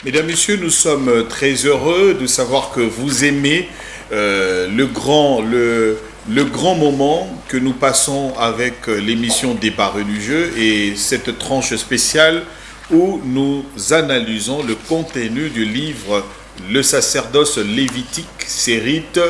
Mesdames, Messieurs, nous sommes très heureux de savoir que vous aimez le grand moment que nous passons avec l'émission Débat religieux et cette tranche spéciale où nous analysons le contenu du livre Le sacerdoce lévitique, ses rites,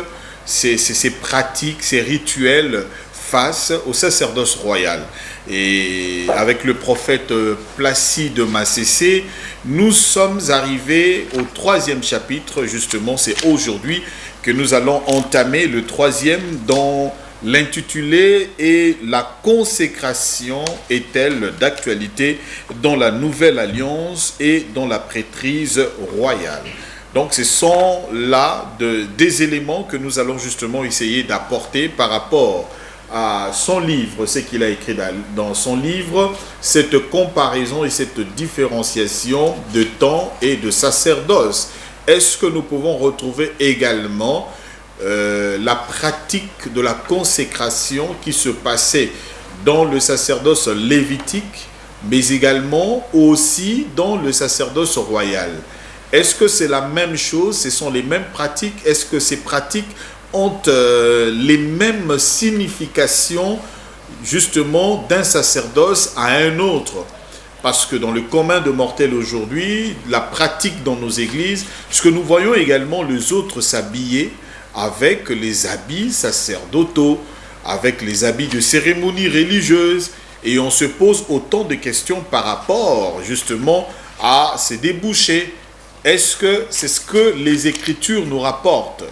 ses pratiques, ses rituels face au sacerdoce royal. Et avec le prophète Placide Massessé, nous sommes arrivés au 3e chapitre. Justement, c'est aujourd'hui que nous allons entamer le 3e dont l'intitulé est « La consécration est-elle d'actualité dans la nouvelle alliance et dans la prêtrise royale ?» Donc ce sont là des éléments que nous allons justement essayer d'apporter par rapport à son livre, ce qu'il a écrit dans son livre, cette comparaison et cette différenciation de temps et de sacerdoce. Est-ce que nous pouvons retrouver également la pratique de la consécration qui se passait dans le sacerdoce lévitique, mais également aussi dans le sacerdoce royal? Est-ce que c'est la même chose? Ce sont les mêmes pratiques? Est-ce que ces pratiques ont les mêmes significations justement d'un sacerdoce à un autre? Parce que dans le commun de mortels aujourd'hui, la pratique dans nos églises, puisque nous voyons également les autres s'habiller avec les habits sacerdotaux, avec les habits de cérémonie religieuse, et on se pose autant de questions par rapport justement à ces débouchés. Est-ce que c'est ce que les Écritures nous rapportent?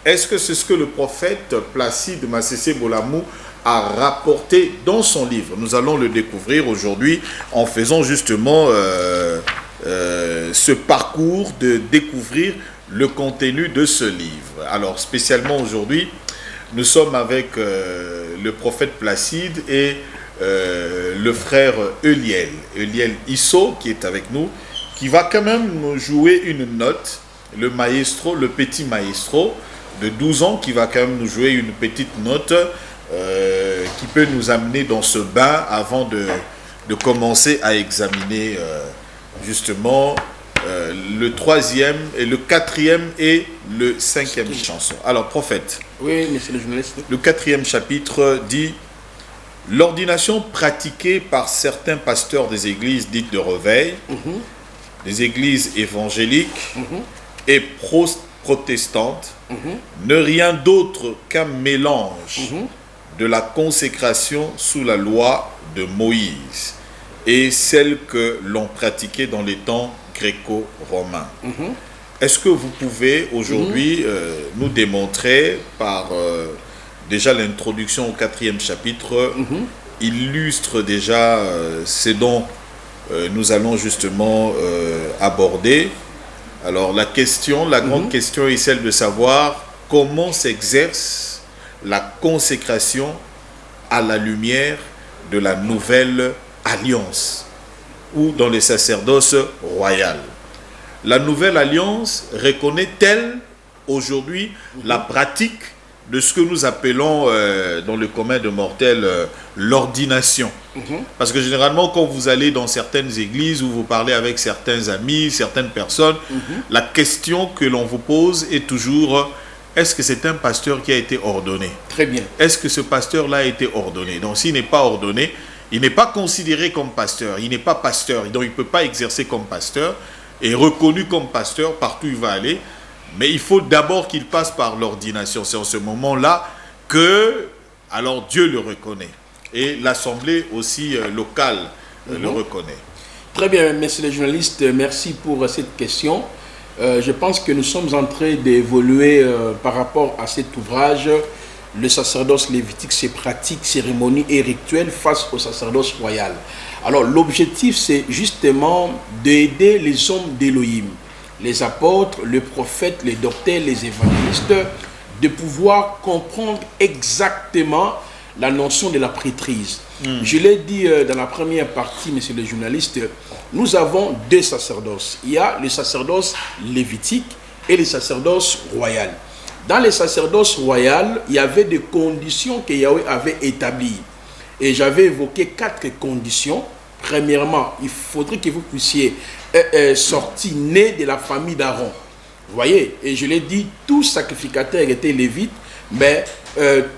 Est-ce que c'est ce que le prophète Placide Massessé Bolamou a rapporté dans son livre? Nous allons le découvrir aujourd'hui en faisant justement ce parcours de découvrir le contenu de ce livre. Alors spécialement aujourd'hui, nous sommes avec le prophète Placide et le frère Euliel Isso qui est avec nous, qui va quand même jouer une note, le maestro, le petit maestro de 12 ans qui va quand même nous jouer une petite note qui peut nous amener dans ce bain avant de commencer à examiner justement le 3e et le 4e et le 5e chanson. Alors prophète, oui, monsieur le journaliste. Le 4e chapitre dit: l'ordination pratiquée par certains pasteurs des églises dites de réveil, des églises évangéliques et protestantes, n'est rien d'autre qu'un mélange de la consécration sous la loi de Moïse et celle que l'on pratiquait dans les temps gréco-romains. Est-ce que vous pouvez aujourd'hui nous démontrer par déjà l'introduction au 4e chapitre illustre déjà ce dont nous allons justement aborder? Alors la grande question est celle de savoir comment s'exerce la consécration à la lumière de la nouvelle alliance ou dans le sacerdoce royal. La nouvelle alliance reconnaît-elle aujourd'hui la pratique de ce que nous appelons dans le commun de mortels l'ordination? Parce que généralement quand vous allez dans certaines églises ou vous parlez avec certains amis, certaines personnes, la question que l'on vous pose est toujours: est-ce que c'est un pasteur qui a été ordonné? Très bien. Est-ce que ce pasteur-là a été ordonné? Donc s'il n'est pas ordonné, il n'est pas considéré comme pasteur, il n'est pas pasteur, donc il ne peut pas exercer comme pasteur et reconnu comme pasteur partout où il va aller. Mais il faut d'abord qu'il passe par l'ordination. C'est en ce moment-là que alors Dieu le reconnaît. Et l'Assemblée aussi locale le reconnaît. Très bien, messieurs les journalistes, merci pour cette question. Je pense que nous sommes en train d'évoluer par rapport à cet ouvrage, le sacerdoce lévitique, ses pratiques, cérémonies et rituels face au sacerdoce royal. Alors l'objectif, c'est justement d'aider les hommes d'Élohim, les apôtres, les prophètes, les docteurs, les évangélistes, de pouvoir comprendre exactement la notion de la prêtrise. Je l'ai dit dans la première partie, messieurs les journalistes, nous avons deux sacerdoces. Il y a le sacerdoce lévitique et le sacerdoce royal. Dans le sacerdoce royal, il y avait des conditions que Yahweh avait établies. Et j'avais évoqué 4 conditions. Premièrement, il faudrait que vous puissiez sorti, né de la famille d'Aaron. Vous voyez, et je l'ai dit, tout sacrificateur était lévite, mais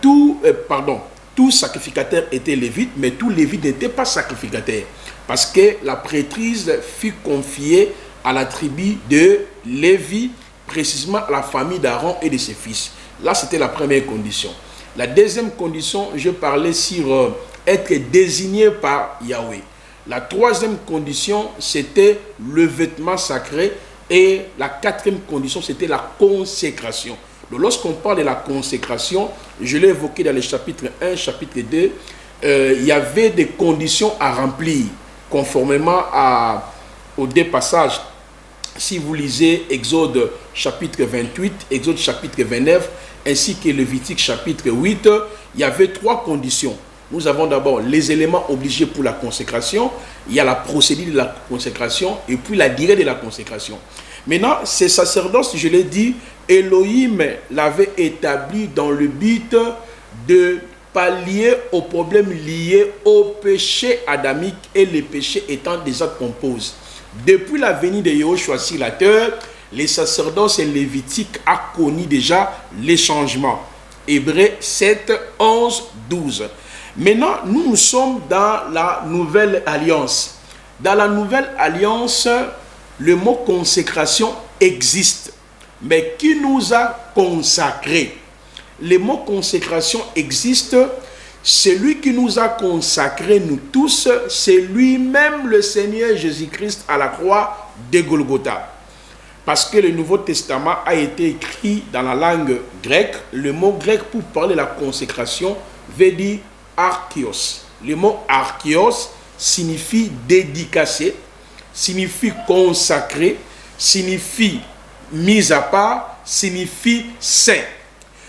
tout sacrificateur était lévite, mais tout lévite n'était pas sacrificateur. Parce que la prêtrise fut confiée à la tribu de Lévi, précisément à la famille d'Aaron et de ses fils. Là, c'était la première condition. La deuxième condition, je parlais sur être désigné par Yahweh. La troisième condition, c'était le vêtement sacré. Et la quatrième condition, c'était la consécration. Donc, lorsqu'on parle de la consécration, je l'ai évoqué dans les chapitres 1, chapitre 2, il y avait des conditions à remplir, conformément aux deux passages. Si vous lisez Exode chapitre 28, Exode chapitre 29, ainsi que Lévitique chapitre 8, il y avait trois conditions. Nous avons d'abord les éléments obligés pour la consécration, il y a la procédure de la consécration et puis la durée de la consécration. Maintenant, ces sacerdoces, je l'ai dit, Elohim l'avait établi dans le but de pallier aux problèmes liés au péché adamique et les péchés étant déjà composés. Depuis la venue de Yahushua Silateur, les sacerdoces lévitiques ont connu déjà les changements. Hébreux 7, 11, 12. Maintenant, nous sommes dans la nouvelle alliance. Dans la nouvelle alliance, le mot consécration existe. Mais qui nous a consacrés? Le mot consécration existe. Celui qui nous a consacrés, nous tous, c'est lui-même le Seigneur Jésus-Christ à la croix de Golgotha. Parce que le Nouveau Testament a été écrit dans la langue grecque. Le mot grec pour parler de la consécration veut dire archios. Le mot archios signifie dédicacé, signifie consacré, signifie mis à part, signifie saint.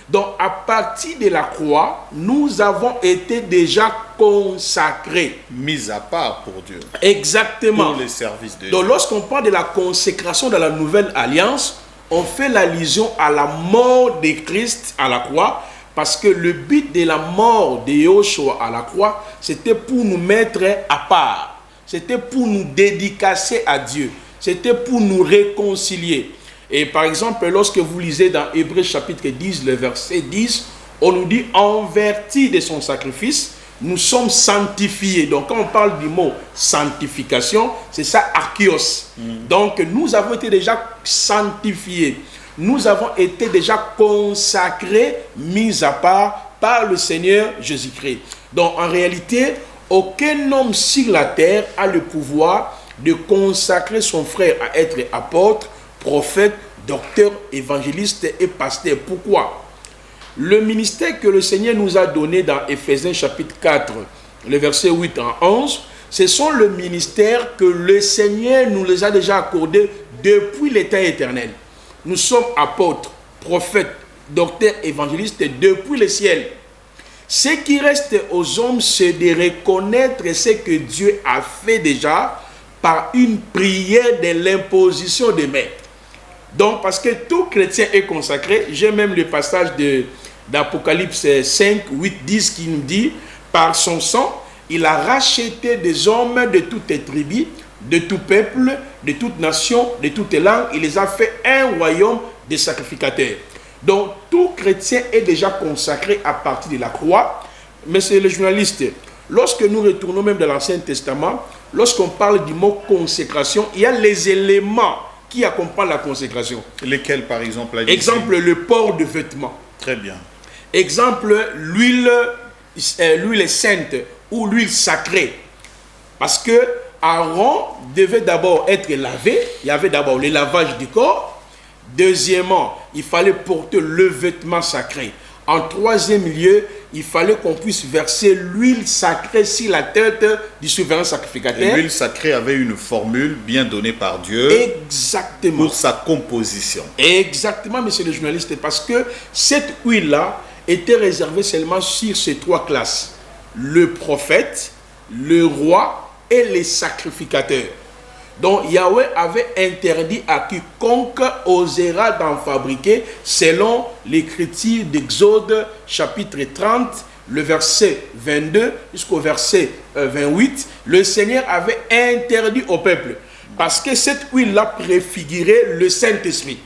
Donc à partir de la croix, nous avons été déjà consacrés. Mis à part pour Dieu. Exactement. Pour les services de Dieu. Donc lorsqu'on parle de la consécration de la nouvelle alliance, on fait l'allusion à la mort de Christ à la croix. Parce que le but de la mort de Yahushua à la croix, c'était pour nous mettre à part. C'était pour nous dédicacer à Dieu. C'était pour nous réconcilier. Et par exemple, lorsque vous lisez dans Hébreux chapitre 10, le verset 10, on nous dit, en vertu de son sacrifice, nous sommes sanctifiés. Donc quand on parle du mot sanctification, c'est ça, archios. Donc nous avons été déjà sanctifiés. Nous avons été déjà consacrés, mis à part par le Seigneur Jésus-Christ. Donc en réalité, aucun homme sur la terre a le pouvoir de consacrer son frère à être apôtre, prophète, docteur, évangéliste et pasteur. Pourquoi? Le ministère que le Seigneur nous a donné dans Éphésiens chapitre 4, le verset 8 en 11, ce sont le ministère que le Seigneur nous les a déjà accordés depuis l'état éternel. Nous sommes apôtres, prophètes, docteurs, évangélistes depuis le ciel. Ce qui reste aux hommes, c'est de reconnaître ce que Dieu a fait déjà par une prière de l'imposition des mains. Donc, parce que tout chrétien est consacré, j'ai même le passage d'Apocalypse 5, 8, 10 qui nous dit, par son sang, il a racheté des hommes de toutes tribus, de tout peuple, de toute nation, de toute langue, il les a fait un royaume de sacrificateurs. Donc, tout chrétien est déjà consacré à partir de la croix. Mais c'est le journaliste. Lorsque nous retournons même dans l'Ancien Testament, lorsqu'on parle du mot consécration, il y a les éléments qui accompagnent la consécration. Lesquels, par exemple? Exemple, le port de vêtements. Très bien. Exemple, l'huile sainte ou l'huile sacrée. Parce que Aaron devait d'abord être lavé. Il y avait d'abord le lavage du corps. Deuxièmement, il fallait porter le vêtement sacré. En troisième lieu, il fallait qu'on puisse verser l'huile sacrée sur la tête du souverain sacrificateur. L'huile sacrée avait une formule bien donnée par Dieu. Exactement. Pour sa composition. Exactement, monsieur le journaliste, parce que cette huile-là était réservée seulement sur ces trois classes. Le prophète, le roi et les sacrificateurs. Donc Yahweh avait interdit à quiconque osera d'en fabriquer, selon l'écriture d'Exode chapitre 30, le verset 22 jusqu'au verset 28. Le Seigneur avait interdit au peuple. Parce que cette huile-là préfigurait le Saint-Esprit.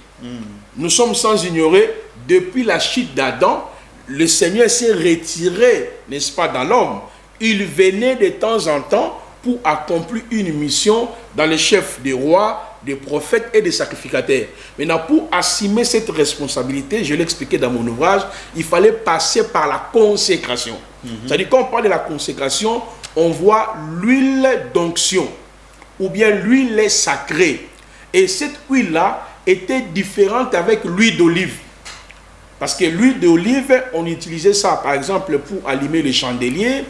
Nous sommes sans ignorer, depuis la chute d'Adam, le Seigneur s'est retiré, n'est-ce pas, dans l'homme. Il venait de temps en temps pour accomplir une mission dans les chefs des rois, des prophètes et des sacrificateurs. Maintenant, pour assumer cette responsabilité, je l'ai expliqué dans mon ouvrage, il fallait passer par la consécration. C'est-à-dire, quand on parle de la consécration, on voit l'huile d'onction, ou bien l'huile sacrée. Et cette huile-là était différente avec l'huile d'olive. Parce que l'huile d'olive, on utilisait ça, par exemple, pour allumer les chandeliers,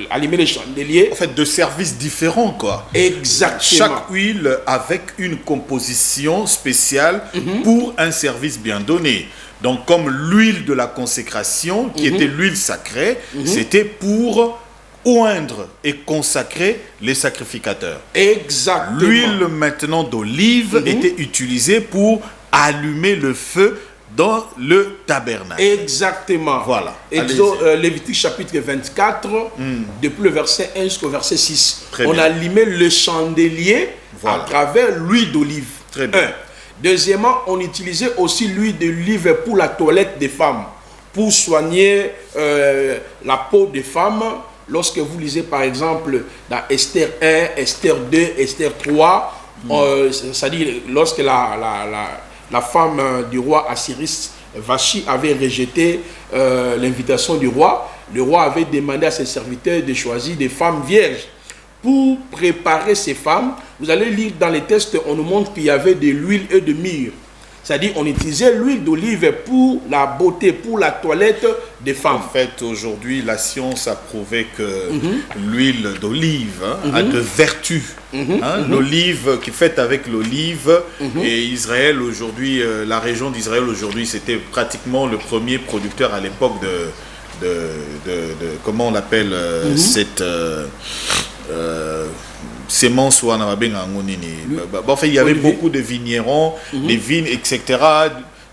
allumer les chandeliers. En fait, de services différents, quoi. Exactement. Chaque huile avec une composition spéciale pour un service bien donné. Donc, comme l'huile de la consécration, qui était l'huile sacrée, c'était pour oindre et consacrer les sacrificateurs. Exactement. L'huile maintenant d'olive était utilisée pour allumer le feu dans le tabernacle. Exactement. Voilà. Lévitique chapitre 24, depuis le verset 1 jusqu'au verset 6. Très on bien. allumait le chandelier à travers l'huile d'olive. Très bien. Deuxièmement, on utilisait aussi l'huile d'olive pour la toilette des femmes, pour soigner la peau des femmes. Lorsque vous lisez par exemple dans Esther 1, Esther 2, Esther 3, c'est-à-dire lorsque la femme du roi Assyris, Vachi, avait rejeté l'invitation du roi, le roi avait demandé à ses serviteurs de choisir des femmes vierges. Pour préparer ces femmes, vous allez lire dans les textes, on nous montre qu'il y avait de l'huile et de myrrhe. C'est-à-dire on utilisait l'huile d'olive pour la beauté, pour la toilette des femmes. En fait, aujourd'hui, la science a prouvé que l'huile d'olive a de vertus. L'olive qui est faite avec l'olive, et Israël aujourd'hui, la région d'Israël aujourd'hui, c'était pratiquement le premier producteur à l'époque de comment on l'appelle cette sémence ou enfin, il y avait beaucoup de vignerons, des vignes, etc.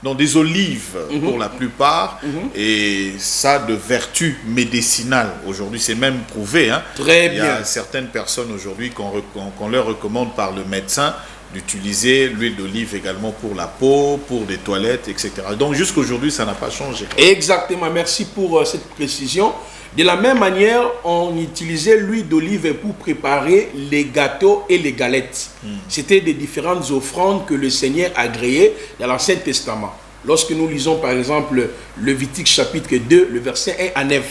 Donc des olives pour la plupart, et ça de vertu médicinale. Aujourd'hui, c'est même prouvé. Très bien. Il y a certaines personnes aujourd'hui qu'on leur recommande par le médecin d'utiliser l'huile d'olive également pour la peau, pour des toilettes, etc. Donc jusqu'à aujourd'hui, ça n'a pas changé. Exactement, merci pour cette précision. De la même manière, on utilisait l'huile d'olive pour préparer les gâteaux et les galettes. C'était des différentes offrandes que le Seigneur a agréées dans l'Ancien Testament. Lorsque nous lisons par exemple Lévitique chapitre 2, le verset 1 à 9.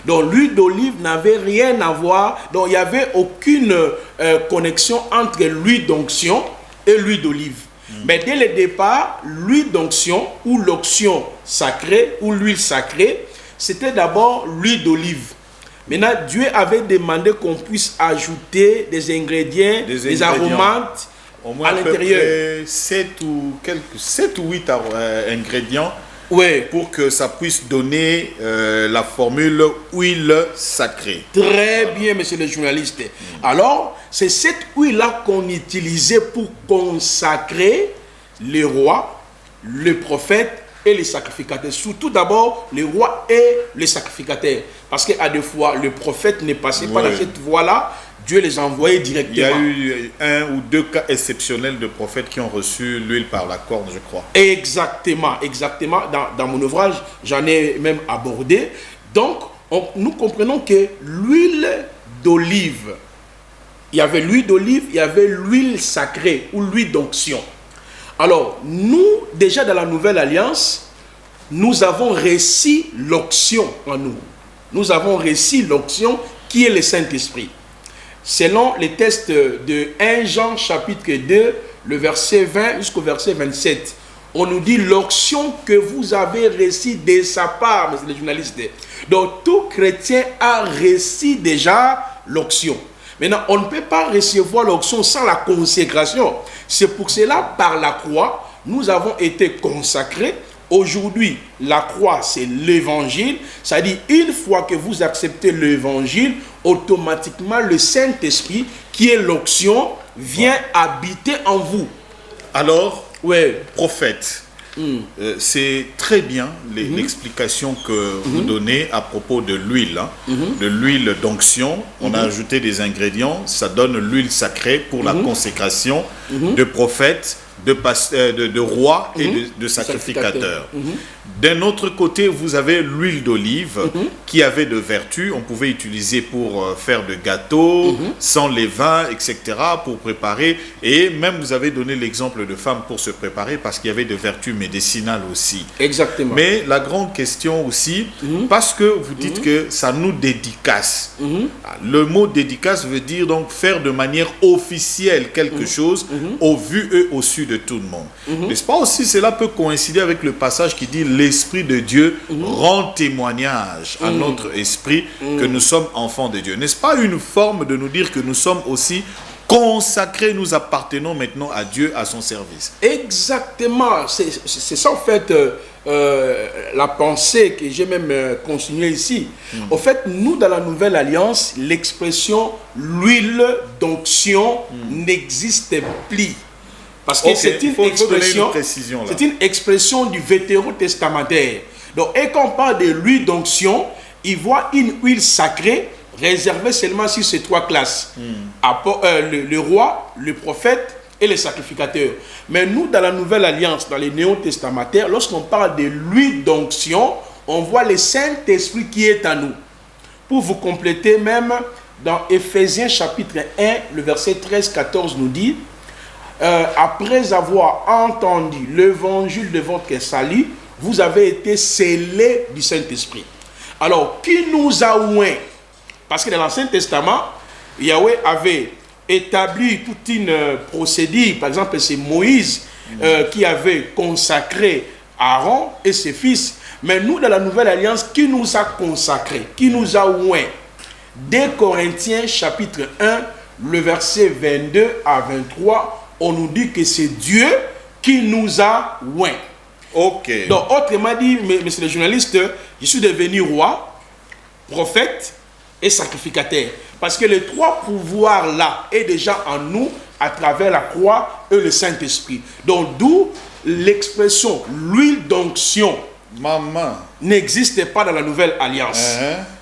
Donc l'huile d'olive n'avait rien à voir, donc il n'y avait aucune connexion entre l'huile d'onction et l'huile d'olive. Mais dès le départ, l'huile d'onction ou l'onction sacrée ou l'huile sacrée, c'était d'abord l'huile d'olive. Maintenant, Dieu avait demandé qu'on puisse ajouter des ingrédients, des aromates au moins à l'intérieur. 7 ou 8 ingrédients, oui, pour que ça puisse donner la formule huile sacrée. Très bien, monsieur le journaliste. Alors, c'est cette huile-là qu'on utilisait pour consacrer les rois, les prophètes et les sacrificateurs. Surtout d'abord les rois et les sacrificateurs. Parce qu'à deux fois, le prophète n'est passé pas dans cette voie-là. Dieu les envoyait directement. Il y a eu 1 ou 2 cas exceptionnels de prophètes qui ont reçu l'huile par la corne, je crois. Exactement, exactement. Dans mon ouvrage, j'en ai même abordé. Donc, nous comprenons que l'huile d'olive, il y avait l'huile d'olive, il y avait l'huile sacrée ou l'huile d'onction. Alors, nous, déjà dans la Nouvelle Alliance, nous avons reçu l'onction en nous. Nous avons reçu l'onction qui est le Saint-Esprit. Selon les textes de 1 Jean chapitre 2, le verset 20 jusqu'au verset 27, on nous dit l'onction que vous avez reçue de sa part, monsieur le journaliste. Donc, tout chrétien a reçu déjà l'onction. Maintenant, on ne peut pas recevoir l'onction sans la consécration. C'est pour cela, par la croix, nous avons été consacrés. Aujourd'hui, la croix, c'est l'évangile. C'est-à-dire, une fois que vous acceptez l'évangile, automatiquement, le Saint-Esprit, qui est l'onction, vient habiter en vous. Alors, ouais, prophète, C'est très bien l'explication que vous donnez à propos de l'huile. De l'huile d'onction, on a ajouté des ingrédients, ça donne l'huile sacrée pour la consécration de prophètes, de rois et de sacrificateurs. D'un autre côté, vous avez l'huile d'olive qui avait de vertus. On pouvait utiliser pour faire de gâteaux, sans levain, etc., pour préparer. Et même vous avez donné l'exemple de femmes pour se préparer parce qu'il y avait de vertus médicinales aussi. Exactement. Mais la grande question aussi, parce que vous dites que ça nous dédicace. Le mot dédicace veut dire donc faire de manière officielle quelque chose au vu et au su de tout le monde. N'est-ce pas aussi, cela peut coïncider avec le passage qui dit l'Esprit de Dieu rend témoignage à notre esprit que nous sommes enfants de Dieu. N'est-ce pas une forme de nous dire que nous sommes aussi consacrés, nous appartenons maintenant à Dieu, à son service? Exactement, c'est ça en fait la pensée que j'ai même continuée ici. En fait, nous dans la Nouvelle Alliance, l'expression l'huile d'onction n'existe plus. Parce que c'est une expression du Vétérotestamentaire. Donc, et quand on parle de l'huile d'onction, il voit une huile sacrée réservée seulement sur ces trois classes. Le roi, le prophète et les sacrificateurs. Mais nous, dans la Nouvelle Alliance, dans les néo-testamentaires, lorsqu'on parle de l'huile d'onction, on voit le Saint-Esprit qui est en nous. Pour vous compléter, même dans Éphésiens chapitre 1, le verset 13-14 nous dit: après avoir entendu l'évangile de votre salut, vous avez été scellés du Saint-Esprit. Alors, qui nous a oints? Parce que dans l'Ancien Testament, Yahweh avait établi toute une procédure. Par exemple, c'est Moïse qui avait consacré Aaron et ses fils. Mais nous, dans la Nouvelle Alliance, qui nous a consacrés? Qui nous a oints? 2 Corinthiens chapitre 1, le verset 22 à 23, on nous dit que c'est Dieu qui nous a oints. Ok. Donc, autrement dit, messieurs les journalistes, je suis devenu roi, prophète et sacrificateur. Parce que les trois pouvoirs-là est déjà en nous à travers la croix et le Saint-Esprit. Donc, d'où l'expression l'huile d'onction n'existe pas dans la Nouvelle Alliance,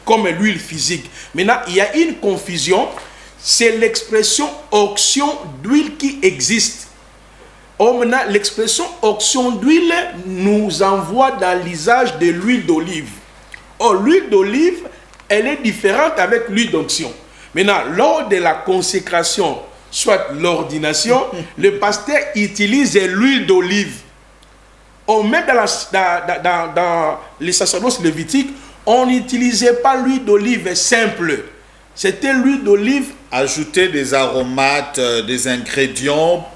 comme l'huile physique. Maintenant, il y a une confusion. C'est l'expression onction d'huile qui existe. Or, maintenant, l'expression onction d'huile nous envoie dans l'usage de l'huile d'olive. Or, l'huile d'olive, elle est différente avec l'huile d'onction. Maintenant, lors de la consécration, soit l'ordination, le pasteur utilise l'huile d'olive. Or, même dans les sacerdoces lévitiques, on n'utilisait pas l'huile d'olive simple. C'était l'huile d'olive. Ajouter des aromates, des ingrédients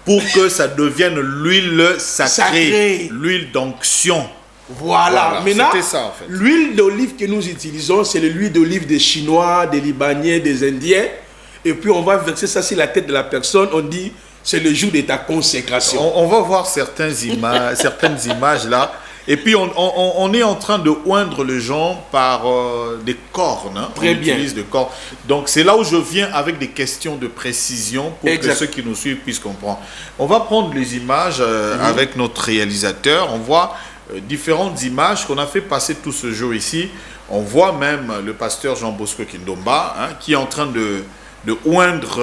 pour que ça devienne l'huile sacrée. L'huile d'onction. Voilà. Maintenant, c'était ça en fait. L'huile d'olive que nous utilisons, c'est l'huile d'olive des Chinois, des Libanais, des Indiens. Et puis on va verser ça sur la tête de la personne. On dit, c'est le jour de ta consécration. On va voir certaines images là. Et puis on est en train de oindre les gens par des cornes. Très bien. On utilise des cornes. Donc c'est là où je viens avec des questions de précision pour que ceux qui nous suivent puissent comprendre. On va prendre les images avec notre réalisateur. On voit différentes images qu'on a fait passer tout ce jour ici. On voit même le pasteur Jean Bosco Kindomba qui est en train de oindre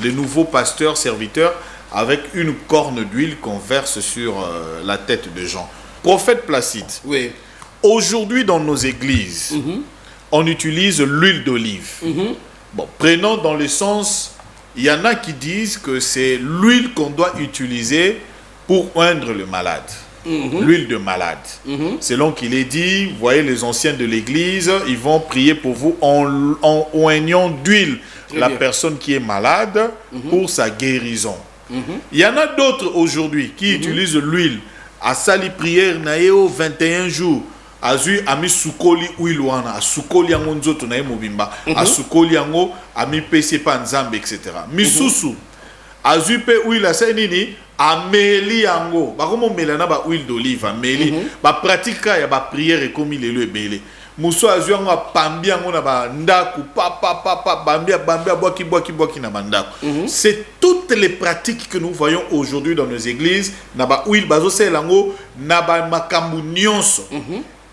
les nouveaux pasteurs serviteurs avec une corne d'huile qu'on verse sur la tête de Jean. Prophète Placide, oui. Aujourd'hui dans nos églises, on utilise l'huile d'olive. Bon, prenons dans le sens, il y en a qui disent que c'est l'huile qu'on doit utiliser pour oindre le malade. L'huile de malade. Selon qu'il est dit, vous voyez les anciens de l'église, ils vont prier pour vous en oignant d'huile la personne qui est malade pour sa guérison. Il y en a d'autres aujourd'hui qui utilisent l'huile à sali prière naeo 21 jours. Azui ami sukoli huile wana, a sukoli yango nzoto na mobimba, a sukoli yango ami pese pa nzambe etc. Misusu azui pe huile asa nini ameli yango. Ba komo melana ba huile d'olive ameli ba pratika ya ba prière comme lelo ebele. muso azwi yango apambi yango na bandako pa bambia boki na bandako. C'est toutes les pratiques que nous voyons aujourd'hui dans nos églises na ba huile bazosela yango na ba makambu nyonso.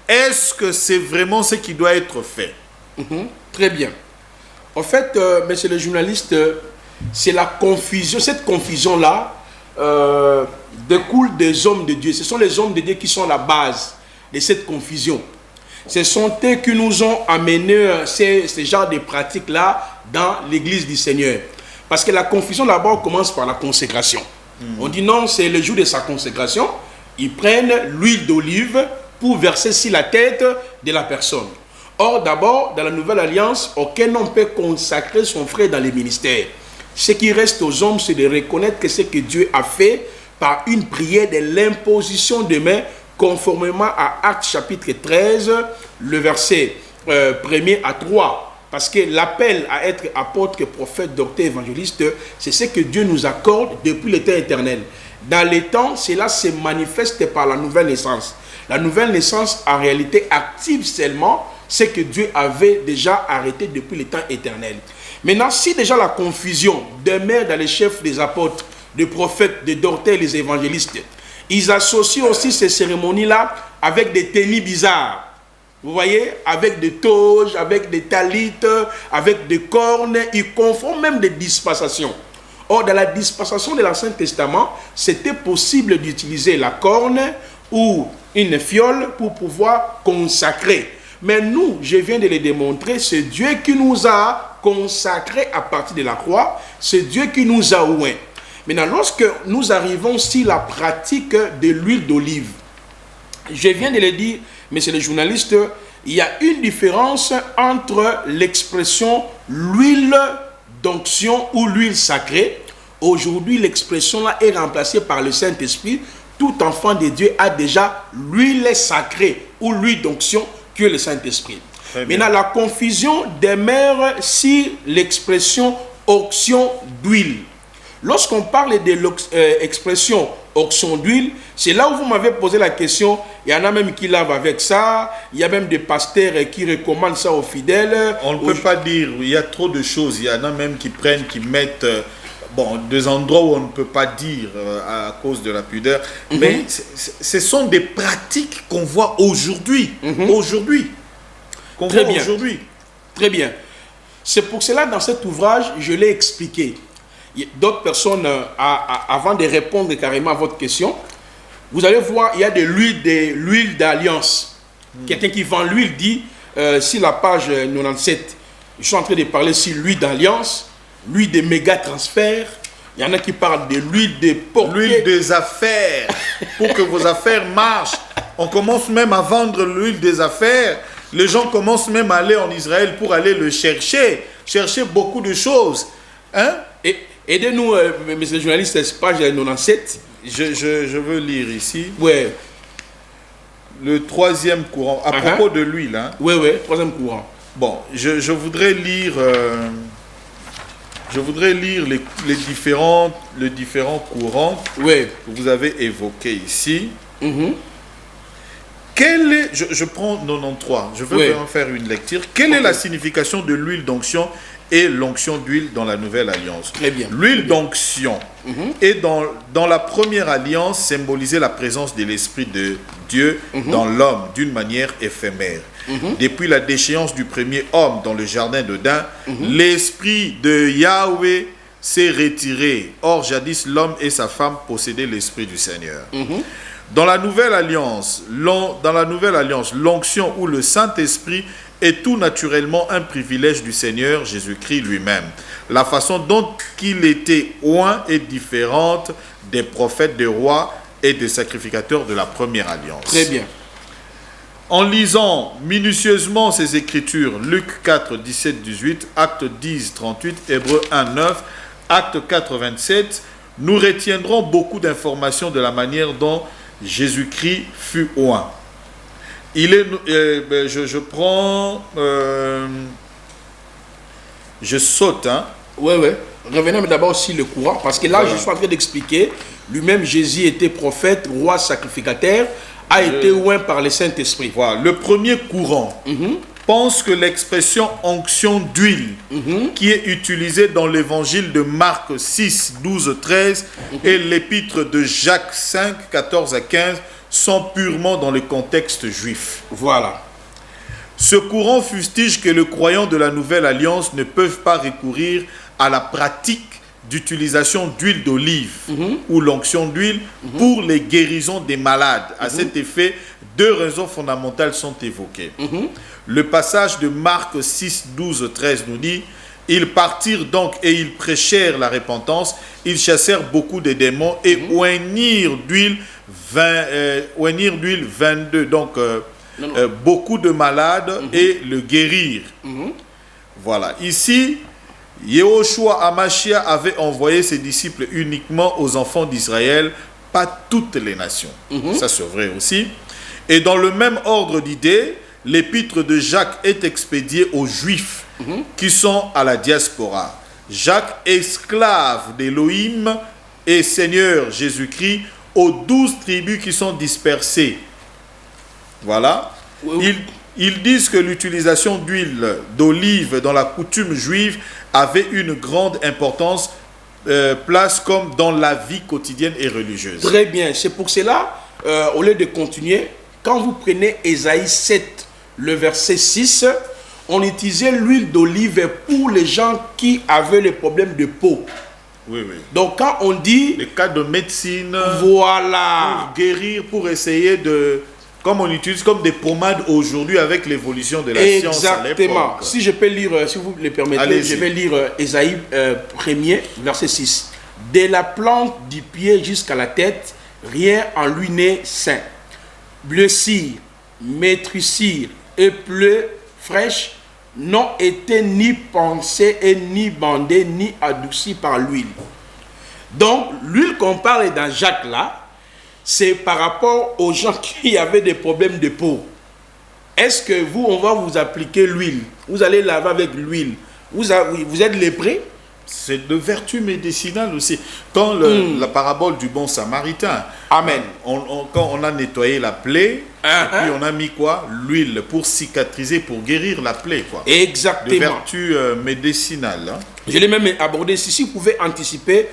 Est-ce que c'est vraiment ce qui doit être fait? Très bien. En fait, monsieur le journaliste, c'est la confusion. Cette confusion-là découle des hommes de Dieu. Ce sont les hommes de Dieu qui sont la base de cette confusion. Ce sont eux qui nous ont amené ces genres de pratiques-là dans l'église du Seigneur. Parce que la confusion, d'abord, commence par la consécration. On dit non, c'est le jour de sa consécration. Ils prennent l'huile d'olive pour verser sur la tête de la personne. Or, d'abord, dans la nouvelle alliance, aucun homme peut consacrer son frère dans les ministères. Ce qui reste aux hommes, c'est de reconnaître que ce que Dieu a fait par une prière de l'imposition de mains, conformément à Actes chapitre 13, le verset 1er à 3. Parce que l'appel à être apôtre, prophète, docteur, évangéliste, c'est ce que Dieu nous accorde depuis le temps éternel. Dans les temps, cela se manifeste par la nouvelle naissance. La nouvelle naissance, en réalité, active seulement ce que Dieu avait déjà arrêté depuis le temps éternel. Maintenant, si déjà la confusion demeure dans les chefs des apôtres, des prophètes, des docteurs, des évangélistes, ils associent aussi ces cérémonies-là avec des tenues bizarres. Vous voyez, avec des toges, avec des talites, avec des cornes, ils confondent même des dispensations. Or, dans la dispensation de l'Ancien Testament, c'était possible d'utiliser la corne ou une fiole pour pouvoir consacrer. Mais nous, je viens de le démontrer, c'est Dieu qui nous a consacrés à partir de la croix, c'est Dieu qui nous a oints. Maintenant, lorsque nous arrivons sur la pratique de l'huile d'olive, je viens de le dire, monsieur le journaliste, il y a une différence entre l'expression l'huile d'onction ou l'huile sacrée. Aujourd'hui, l'expression là est remplacée par le Saint-Esprit. Tout enfant de Dieu a déjà l'huile sacrée ou l'huile d'onction que le Saint-Esprit. Maintenant, la confusion demeure si l'expression onction d'huile. Lorsqu'on parle de l'expression onction d'huile, c'est là où vous m'avez posé la question. Il y en a même qui lavent avec ça. Il y a même des pasteurs qui recommandent ça aux fidèles. On ne peut pas dire, il y a trop de choses. Il y en a même qui prennent, qui mettent... des endroits où on ne peut pas dire à cause de la pudeur. Mais ce sont des pratiques qu'on voit aujourd'hui. Très bien. Très bien. C'est pour cela, dans cet ouvrage, je l'ai expliqué. D'autres personnes, avant de répondre carrément à votre question, vous allez voir, il y a de l'huile d'alliance. Quelqu'un qui vend l'huile dit, sur la page 97, je suis en train de parler sur l'huile d'alliance, l'huile de méga transfert. Il y en a qui parlent de l'huile de portée. L'huile des affaires, pour que vos affaires marchent. On commence même à vendre l'huile des affaires. Les gens commencent même à aller en Israël pour aller le chercher beaucoup de choses. Hein? Et aidez-nous, monsieur le journaliste, page 97. Je veux lire ici. Ouais. Le troisième courant, à propos de l'huile. Hein? Oui, troisième courant. Bon, je voudrais lire... les différents courants que vous avez évoqués ici. Je prends 93, je veux vraiment faire une lecture. Quelle est la signification de l'huile d'onction et l'onction d'huile dans la nouvelle alliance? Très bien. L'huile d'onction est dans la première alliance symbolisait la présence de l'Esprit de Dieu dans l'homme d'une manière éphémère. Depuis la déchéance du premier homme dans le jardin d'Éden, l'Esprit de Yahweh s'est retiré. Or, jadis, l'homme et sa femme possédaient l'Esprit du Seigneur. Dans la nouvelle alliance, l'onction ou le Saint-Esprit est tout naturellement un privilège du Seigneur Jésus-Christ lui-même. La façon dont il était oint est différente des prophètes, des rois et des sacrificateurs de la première alliance. Très bien. En lisant minutieusement ces écritures, Luc 4, 17, 18, Acte 10, 38, Hébreux 1, 9, Acte 4, 27, nous retiendrons beaucoup d'informations de la manière dont Jésus-Christ fut oint. Je saute. Hein? Oui. Revenons d'abord sur le courant, parce que là, je suis en train d'expliquer, lui-même, Jésus était prophète, roi, sacrificateur. a été oint par le Saint-Esprit. Voilà. Le premier courant pense que l'expression onction d'huile, qui est utilisée dans l'évangile de Marc 6, 12, 13 et l'épître de Jacques 5, 14 à 15, sont purement dans le contexte juif. Voilà. Ce courant fustige que les croyants de la Nouvelle Alliance ne peuvent pas recourir à la pratique d'utilisation d'huile d'olive ou l'onction d'huile pour les guérisons des malades. À cet effet, deux raisons fondamentales sont évoquées. Le passage de Marc 6, 12, 13 nous dit: ils partirent donc et ils prêchèrent la repentance, ils chassèrent beaucoup de démons et oignirent d'huile 22, donc beaucoup de malades et le guérir. Voilà. Ici, Yehoshua Amashia avait envoyé ses disciples uniquement aux enfants d'Israël, pas toutes les nations. Ça c'est vrai aussi. Et dans le même ordre d'idées, l'épître de Jacques est expédié aux Juifs qui sont à la diaspora. Jacques, esclave d'Élohim et Seigneur Jésus-Christ, aux 12 tribus qui sont dispersées. Voilà. Ils disent que l'utilisation d'huile d'olive dans la coutume juive avait une grande importance, place comme dans la vie quotidienne et religieuse. Très bien. C'est pour cela, au lieu de continuer, quand vous prenez Ésaïe 7, le verset 6, on utilisait l'huile d'olive pour les gens qui avaient les problèmes de peau. Oui, oui. Donc quand on dit... Les cas de médecine, voilà, pour guérir, pour essayer de... Comme on utilise comme des pommades aujourd'hui avec l'évolution de la science à l'époque. Exactement. Si je peux lire, si vous le permettez, je vais lire Ésaïe 1er, verset 6. De la plante du pied jusqu'à la tête, rien en lui n'est sain. Blessure, maîtrisure et pleues fraîches n'ont été ni pensées et ni bandées ni adoucies par l'huile. Donc, l'huile qu'on parle dans Jacques là, c'est par rapport aux gens qui avaient des problèmes de peau. Est-ce que vous, on va vous appliquer l'huile? Vous allez laver avec l'huile. Vous êtes lépré? C'est de vertu médicinale aussi. Quand la parabole du bon samaritain, amen. Quand on a nettoyé la plaie, et puis on a mis quoi? L'huile pour cicatriser, pour guérir la plaie, quoi. Exactement. De vertu médicinale. Hein. Je l'ai même abordé. Si vous pouvez anticiper,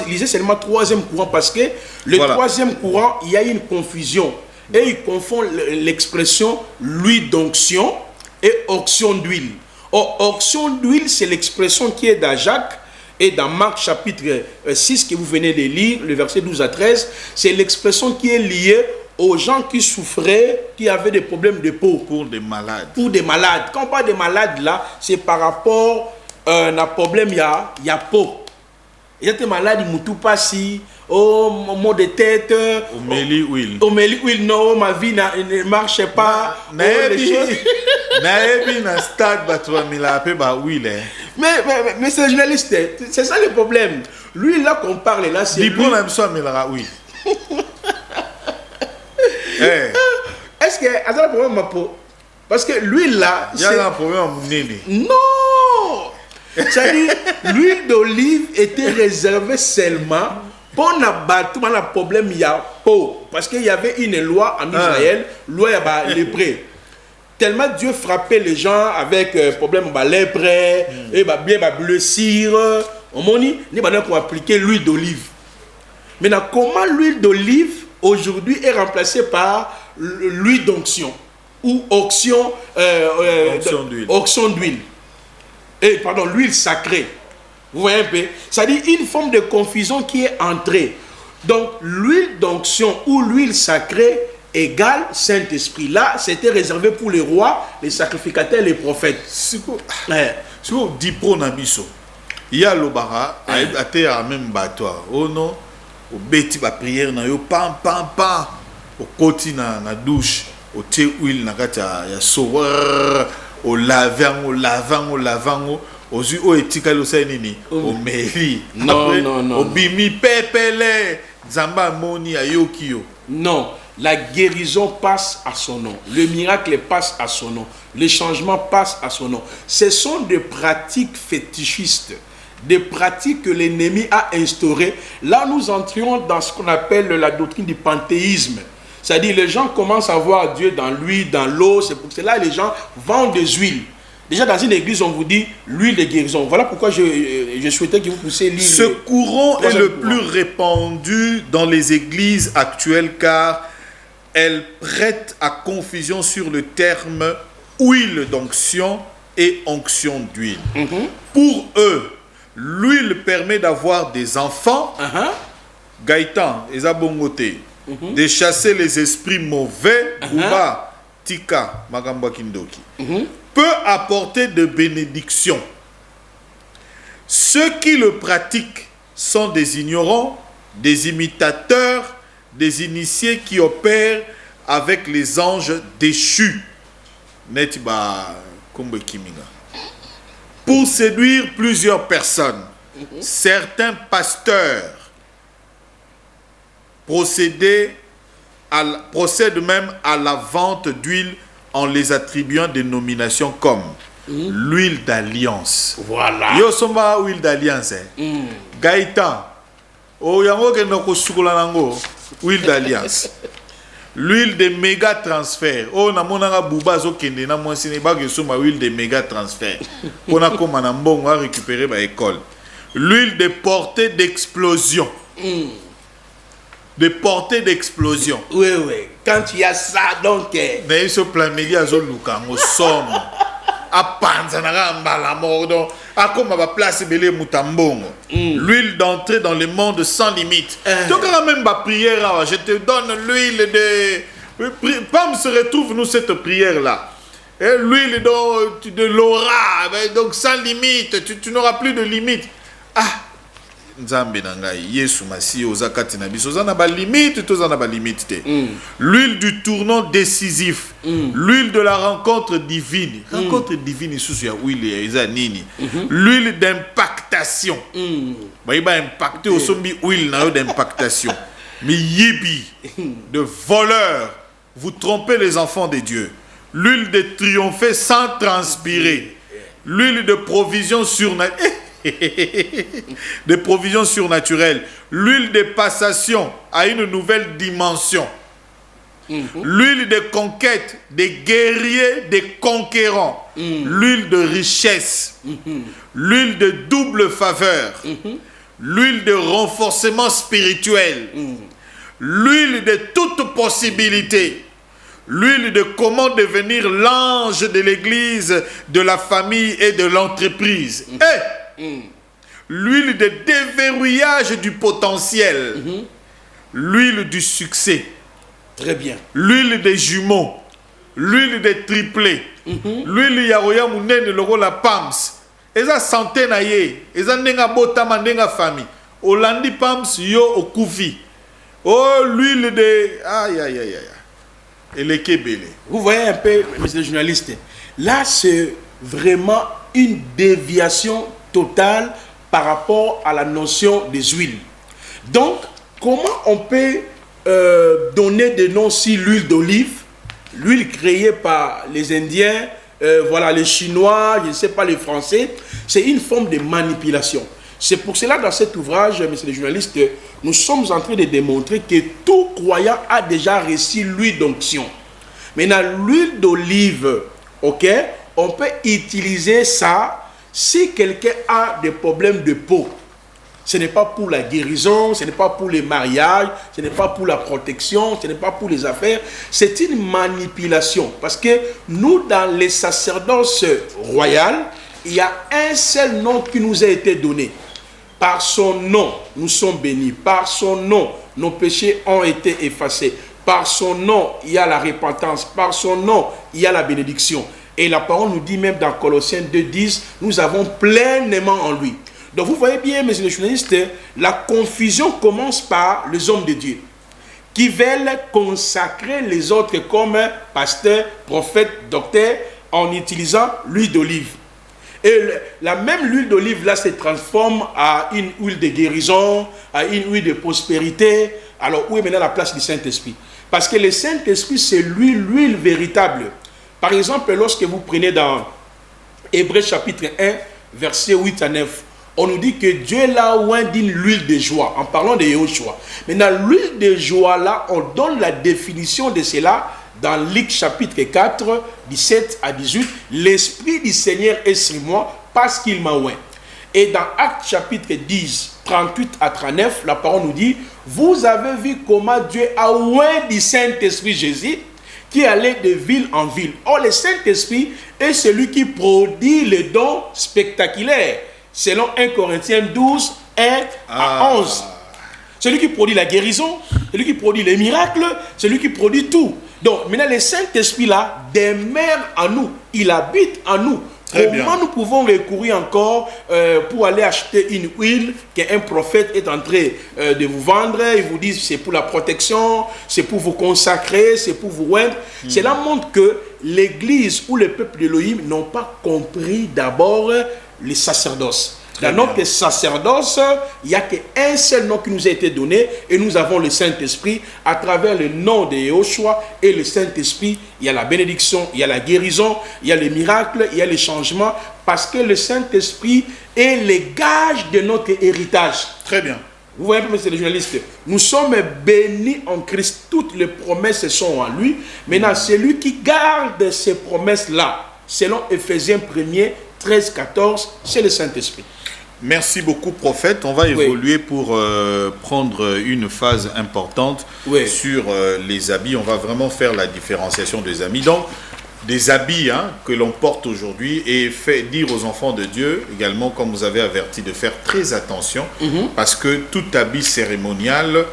lisez seulement troisième courant, parce que le troisième courant, il y a une confusion. Et il confond l'expression l'huile d'onction et onction d'huile. Or, onction d'huile, c'est l'expression qui est dans Jacques et dans Marc chapitre 6 que vous venez de lire, le verset 12 à 13. C'est l'expression qui est liée aux gens qui souffraient, qui avaient des problèmes de peau. Pour des malades. Pour des malades. Quand on parle des malades là, c'est par rapport à un problème, il y a peau. Il y a des malades, ils ne tout pas si, oh, mon de tête. Omélie huile. Omélie huile, non, ma vie ne marche pas. Naebi na stade batwa milape ba huile. Mais c'est journaliste, c'est ça le problème. Lui là qu'on parle là, c'est. Dipo na mso milara huile. Est-ce que attends le problème ma peau? Parce que l'huile là, il y a un problème nini. Non. C'est-à-dire, l'huile d'olive était réservée seulement pour n'abattre un problème, il y a peau. Parce qu'il y avait une loi en Israël, loi de lépré. Tellement Dieu frappait les gens avec problème de lèpre, et bien blessure. On m'a dit, nous allons appliquer l'huile d'olive. Maintenant, comment l'huile d'olive aujourd'hui est remplacée par l'huile d'onction ou onction d'huile? Pardon, l'huile sacrée. Vous voyez un peu? C'est-à-dire une forme de confusion qui est entrée. Donc, l'huile d'onction ou l'huile sacrée égale Saint-Esprit. Là, c'était réservé pour les rois, les sacrificateurs, les prophètes. Si vous dites pour Nabiso, il y a l'obara, à terre même battoir. Oh non, au bêti ba prière na yo pam au côté na douche, au thé huile na kata ya soir. Au lavant, aux yeux, au etika lo nini, au mairie, non, au bimi pepele, zamba moni ayokio. Non, la guérison passe à son nom, le miracle passe à son nom, le changement passe à son nom. Ce sont des pratiques fétichistes, des pratiques que l'ennemi a instaurées. Là, nous entrions dans ce qu'on appelle la doctrine du panthéisme. C'est-à-dire les gens commencent à voir Dieu dans l'huile, dans l'eau. C'est pour cela que les gens vendent des huiles. Déjà dans une église, on vous dit l'huile de guérison. Voilà pourquoi je souhaitais que vous puissiez lire. Ce courant est le plus répandu dans les églises actuelles car elle prête à confusion sur le terme huile d'onction et onction d'huile. Pour eux, l'huile permet d'avoir des enfants. Gaëtan, Ezabongote, de chasser les esprits mauvais. Ouba, Tika, Magamba Kindoki. Peut apporter de bénédictions. Ceux qui le pratiquent sont des ignorants, des imitateurs, des initiés qui opèrent avec les anges déchus. Pour séduire plusieurs personnes, certains pasteurs procèdent même à la vente d'huile en les attribuant des nominations comme l'huile d'alliance. Voilà. Yo somba huile d'alliance. Gaëtan. Oh yango kenoko sukula nango huile d'alliance. L'huile de méga transfert. Oh namonanga buba zo kende na mwasine ba ke somba huile de méga transfert. Pona koma na mbongo a récupérer ba école. L'huile de portée d'explosion. De portée d'explosion. Oui, oui. Quand il y a ça, donc... Mais il se plaint, mais il y a Zoluka, au somme. À Panzanaga, Malamordo, à comme à place Belé Moutambongo. L'huile d'entrée dans le monde sans limite. Donc, quand même, ma prière, je te donne l'huile de. Pam se retrouve, nous, cette prière-là. L'huile de l'aura, donc sans limite, tu n'auras plus de limite. Ah! Nzambe nangai Yesu masi ozakati na biso za na ba limite to za na ba limite te. L'huile du tournant décisif, l'huile de la rencontre divine. Rencontre divine sous ya huile eza nini. L'huile d'impactation. Ba iba impacter au sombi huile na d'impactation. Mais yibi de voleur, vous trompez les enfants de Dieu. L'huile de triompher sans transpirer. L'huile de provision surnaturelle. Des provisions surnaturelles, l'huile de passation à une nouvelle dimension, l'huile de conquête, des guerriers, des conquérants, l'huile de richesse, l'huile de double faveur, l'huile de renforcement spirituel, l'huile de toute possibilité, l'huile de comment devenir l'ange de l'église, de la famille et de l'entreprise. L'huile de déverrouillage du potentiel, l'huile du succès, très bien, l'huile des jumeaux, l'huile des triplés, l'huile yaroya munene logo la pams, eza santé na ye, eza nenga botama nenga famille, olandi pams yo okufi, oh l'huile de aïe aïe aïe aïe, et les kebele. Vous voyez un peu, monsieur le journaliste, là c'est vraiment une déviation totale par rapport à la notion des huiles. Donc, comment on peut donner des noms si l'huile d'olive, l'huile créée par les Indiens, voilà, les Chinois, je ne sais pas, les Français, c'est une forme de manipulation. C'est pour cela, dans cet ouvrage, monsieur le journaliste, nous sommes en train de démontrer que tout croyant a déjà reçu l'huile d'onction. Maintenant, l'huile d'olive, ok, on peut utiliser ça si quelqu'un a des problèmes de peau. Ce n'est pas pour la guérison, ce n'est pas pour les mariages, ce n'est pas pour la protection, ce n'est pas pour les affaires. C'est une manipulation. Parce que nous, dans les sacerdoces royales, il y a un seul nom qui nous a été donné. Par son nom, nous sommes bénis. Par son nom, nos péchés ont été effacés. Par son nom, il y a la repentance. Par son nom, il y a la bénédiction. Et la parole nous dit même dans Colossiens 2:10, nous avons pleinement en lui. Donc vous voyez bien, mes journalistes, la confusion commence par les hommes de Dieu qui veulent consacrer les autres comme pasteurs, prophètes, docteurs en utilisant l'huile d'olive. Et la même huile d'olive là se transforme à une huile de guérison, à une huile de prospérité. Alors où est maintenant la place du Saint-Esprit? Parce que le Saint-Esprit c'est l'huile véritable. Par exemple, lorsque vous prenez dans Hébreux chapitre 1, versets 8 à 9, on nous dit que Dieu l'a oint d'une huile de joie, en parlant de Yahushua. Maintenant, l'huile de joie là, on donne la définition de cela dans Luc chapitre 4, 17 à 18. L'Esprit du Seigneur est sur moi parce qu'il m'a oint. Et dans Actes chapitre 10, 38 à 39, la parole nous dit, vous avez vu comment Dieu a oint du Saint-Esprit Jésus, qui allait de ville en ville. Or, le Saint-Esprit est celui qui produit les dons spectaculaires, selon 1 Corinthiens 12, 1 à 11. Celui qui produit la guérison, celui qui produit les miracles, celui qui produit tout. Donc, maintenant, le Saint-Esprit là demeure en nous, il habite en nous. Comment nous pouvons recourir encore pour aller acheter une huile qu'un prophète est en train de vous vendre? Il vous dit c'est pour la protection, c'est pour vous consacrer, c'est pour vous oindre. Cela montre que l'Église ou le peuple d'Élohim n'ont pas compris d'abord les sacerdoces. Dans notre sacerdoce, il n'y a qu'un seul nom qui nous a été donné et nous avons le Saint-Esprit. À travers le nom de Yahushua et le Saint-Esprit, il y a la bénédiction, il y a la guérison, il y a les miracles, il y a les changements, parce que le Saint-Esprit est le gage de notre héritage. Très bien. Vous voyez un peu, monsieur le journaliste, nous sommes bénis en Christ, toutes les promesses sont en lui. Maintenant, celui qui garde ces promesses-là, selon Éphésiens 1er, 13, 14, c'est le Saint-Esprit. Merci beaucoup, prophète. On va évoluer pour prendre une phase importante sur les habits. On va vraiment faire la différenciation des habits. Donc, des habits que l'on porte aujourd'hui et fait dire aux enfants de Dieu, également, comme vous avez averti, de faire très attention, parce que tout habit cérémonial,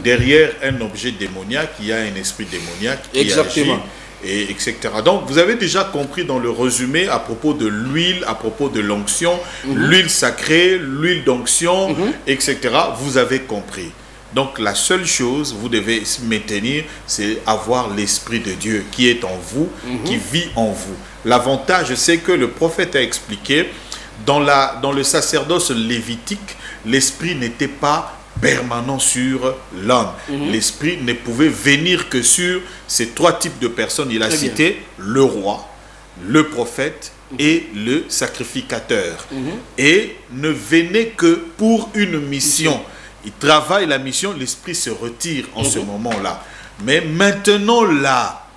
derrière un objet démoniaque, il y a un esprit démoniaque qui agit. Et etc. Donc, vous avez déjà compris dans le résumé à propos de l'huile, à propos de l'onction, l'huile sacrée, l'huile d'onction, etc. Vous avez compris. Donc, la seule chose, vous devez maintenir, c'est avoir l'Esprit de Dieu qui est en vous, qui vit en vous. L'avantage, c'est que le prophète a expliqué, dans le sacerdoce lévitique, l'Esprit n'était pas permanent sur l'homme. L'esprit ne pouvait venir que sur ces trois types de personnes. Il a cité le roi, le prophète et le sacrificateur. Et ne venait que pour une mission. Il travaille la mission, l'esprit se retire en ce moment-là. Mais maintenant là,